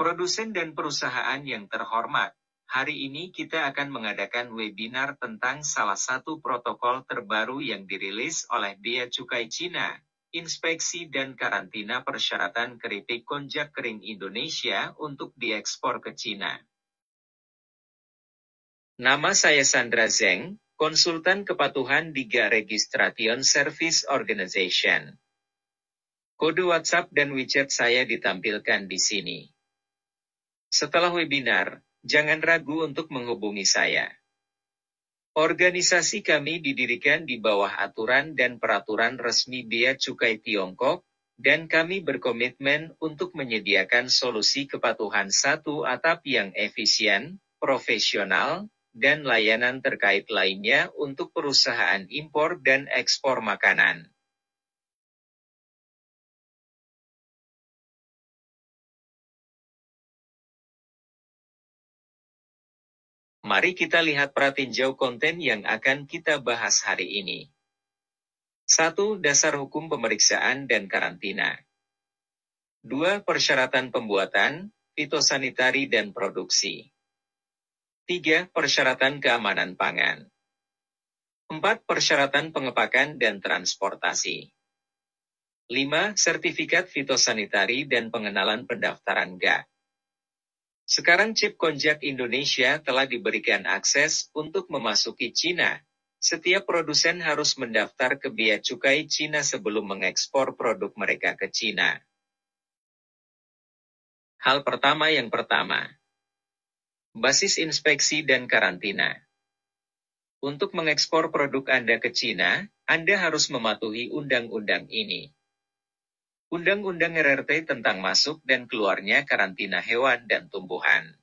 Produsen dan perusahaan yang terhormat, hari ini kita akan mengadakan webinar tentang salah satu protokol terbaru yang dirilis oleh Bea Cukai Cina, inspeksi dan karantina persyaratan keripik konjak kering Indonesia untuk diekspor ke Cina. Nama saya Sandra Zeng, konsultan kepatuhan di GA Registration Service Organization. Kode WhatsApp dan WeChat saya ditampilkan di sini. Setelah webinar, jangan ragu untuk menghubungi saya. Organisasi kami didirikan di bawah aturan dan peraturan resmi Bea Cukai Tiongkok, dan kami berkomitmen untuk menyediakan solusi kepatuhan satu atap yang efisien, profesional, dan layanan terkait lainnya untuk perusahaan impor dan ekspor makanan. Mari kita lihat pratinjau konten yang akan kita bahas hari ini. 1. Dasar hukum pemeriksaan dan karantina. 2. Persyaratan pembuatan, fitosanitari dan produksi. 3. Persyaratan keamanan pangan. 4. Persyaratan pengepakan dan transportasi. 5. Sertifikat fitosanitari dan pengenalan pendaftaran GA. Sekarang chip konjak Indonesia telah diberikan akses untuk memasuki Cina. Setiap produsen harus mendaftar ke Bea Cukai Cina sebelum mengekspor produk mereka ke Cina. Hal pertama yang pertama. Basis inspeksi dan karantina. Untuk mengekspor produk Anda ke Cina, Anda harus mematuhi undang-undang ini. Undang-Undang RRT tentang masuk dan keluarnya karantina hewan dan tumbuhan.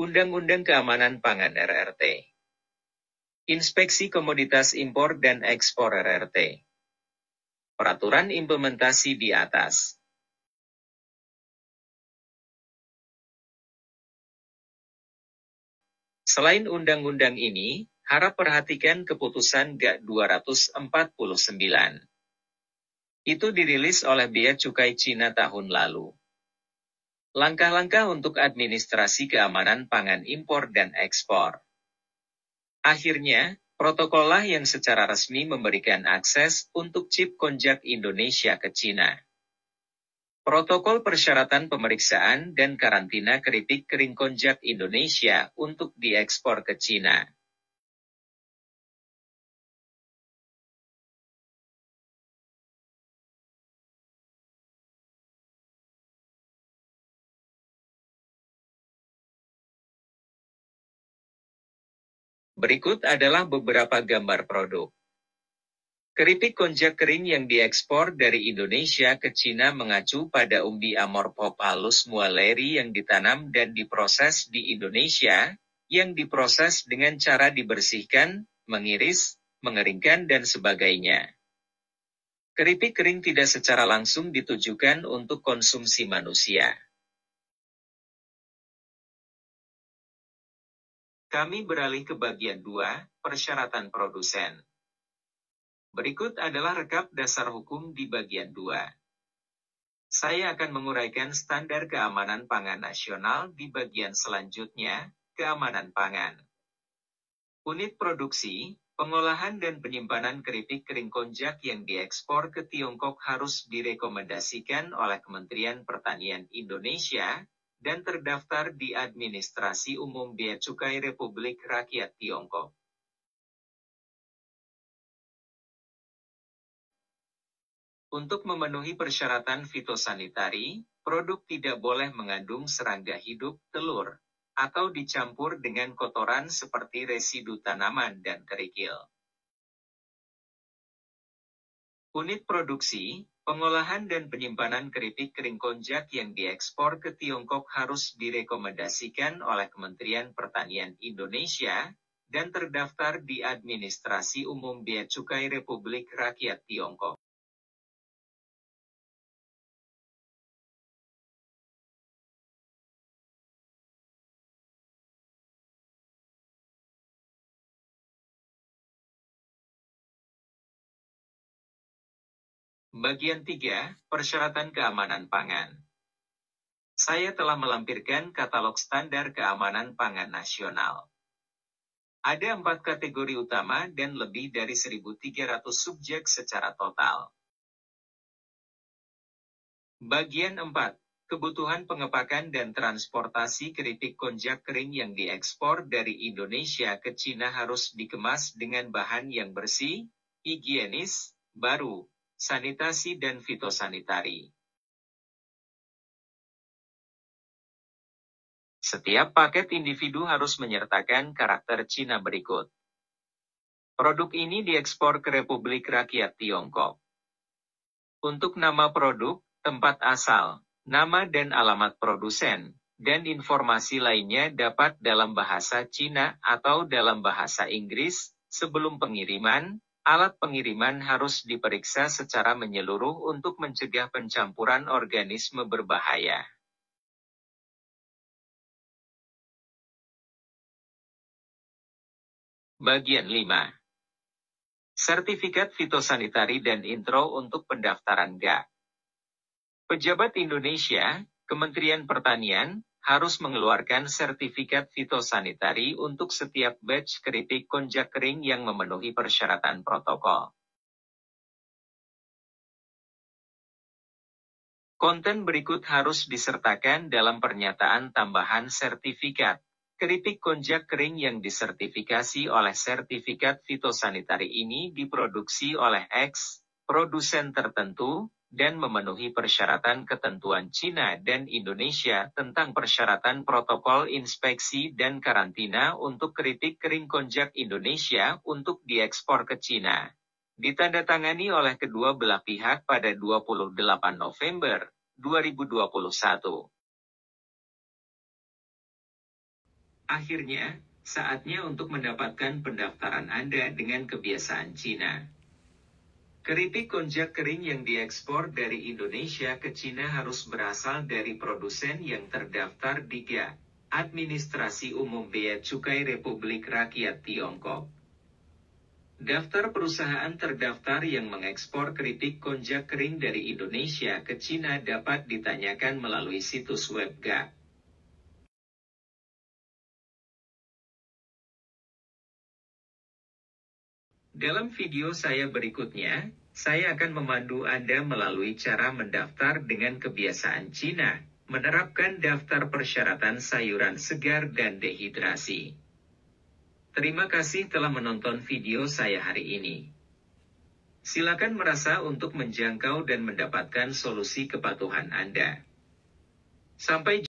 Undang-Undang Keamanan Pangan RRT. Inspeksi Komoditas Impor dan Ekspor RRT. Peraturan implementasi di atas. Selain undang-undang ini, harap perhatikan keputusan GA 249. Itu dirilis oleh Bea Cukai Cina tahun lalu. Langkah-langkah untuk administrasi keamanan pangan impor dan ekspor. Akhirnya, protokollah yang secara resmi memberikan akses untuk chip konjak Indonesia ke Cina. Protokol persyaratan pemeriksaan dan karantina keripik kering konjak Indonesia untuk diekspor ke Cina. Berikut adalah beberapa gambar produk. Keripik konjak kering yang diekspor dari Indonesia ke Cina mengacu pada umbi Amorphopalus mualleri yang ditanam dan diproses di Indonesia, yang diproses dengan cara dibersihkan, mengiris, mengeringkan dan sebagainya. Keripik kering tidak secara langsung ditujukan untuk konsumsi manusia. Kami beralih ke bagian 2, persyaratan produsen. Berikut adalah rekap dasar hukum di bagian 2. Saya akan menguraikan standar keamanan pangan nasional di bagian selanjutnya, keamanan pangan. Unit produksi, pengolahan dan penyimpanan keripik kering konjak yang diekspor ke Tiongkok harus direkomendasikan oleh Kementerian Pertanian Indonesia, dan terdaftar di Administrasi Umum Bea Cukai Republik Rakyat Tiongkok. Untuk memenuhi persyaratan fitosanitari, produk tidak boleh mengandung serangga hidup, telur, atau dicampur dengan kotoran seperti residu tanaman dan kerikil. Unit produksi, pengolahan dan penyimpanan keripik kering konjak yang diekspor ke Tiongkok harus direkomendasikan oleh Kementerian Pertanian Indonesia, dan terdaftar di Administrasi Umum Bea Cukai Republik Rakyat Tiongkok. Bagian 3, persyaratan keamanan pangan. Saya telah melampirkan katalog standar keamanan pangan nasional. Ada 4 kategori utama dan lebih dari 1.300 subjek secara total. Bagian 4. Kebutuhan pengepakan dan transportasi keripik konjak kering yang diekspor dari Indonesia ke Cina harus dikemas dengan bahan yang bersih, higienis, baru, sanitasi dan fitosanitari. Setiap paket individu harus menyertakan karakter Cina berikut. Produk ini diekspor ke Republik Rakyat Tiongkok. Untuk nama produk, tempat asal, nama dan alamat produsen, dan informasi lainnya dapat dalam bahasa Cina atau dalam bahasa Inggris. Sebelum pengiriman, alat pengiriman harus diperiksa secara menyeluruh untuk mencegah pencampuran organisme berbahaya. Bagian 5. Sertifikat fitosanitari dan intro untuk pendaftaran GA. Pejabat Indonesia, Kementerian Pertanian, harus mengeluarkan sertifikat fitosanitari untuk setiap batch keripik konjak kering yang memenuhi persyaratan protokol. Konten berikut harus disertakan dalam pernyataan tambahan sertifikat. Keripik konjak kering yang disertifikasi oleh sertifikat fitosanitari ini diproduksi oleh X, produsen tertentu, dan memenuhi persyaratan ketentuan Cina dan Indonesia tentang persyaratan protokol inspeksi dan karantina untuk keripik kering konjak Indonesia untuk diekspor ke Cina. Ditandatangani oleh kedua belah pihak pada 28 November 2021. Akhirnya, saatnya untuk mendapatkan pendaftaran Anda dengan kebiasaan Cina. Keripik konjak kering yang diekspor dari Indonesia ke Cina harus berasal dari produsen yang terdaftar di GA, Administrasi Umum Bea Cukai Republik Rakyat Tiongkok. Daftar perusahaan terdaftar yang mengekspor keripik konjak kering dari Indonesia ke Cina dapat ditanyakan melalui situs web GA. Dalam video saya berikutnya, saya akan memandu Anda melalui cara mendaftar dengan kebiasaan Cina, menerapkan daftar persyaratan sayuran segar dan dehidrasi. Terima kasih telah menonton video saya hari ini. Silakan merasa untuk menjangkau dan mendapatkan solusi kepatuhan Anda. Sampai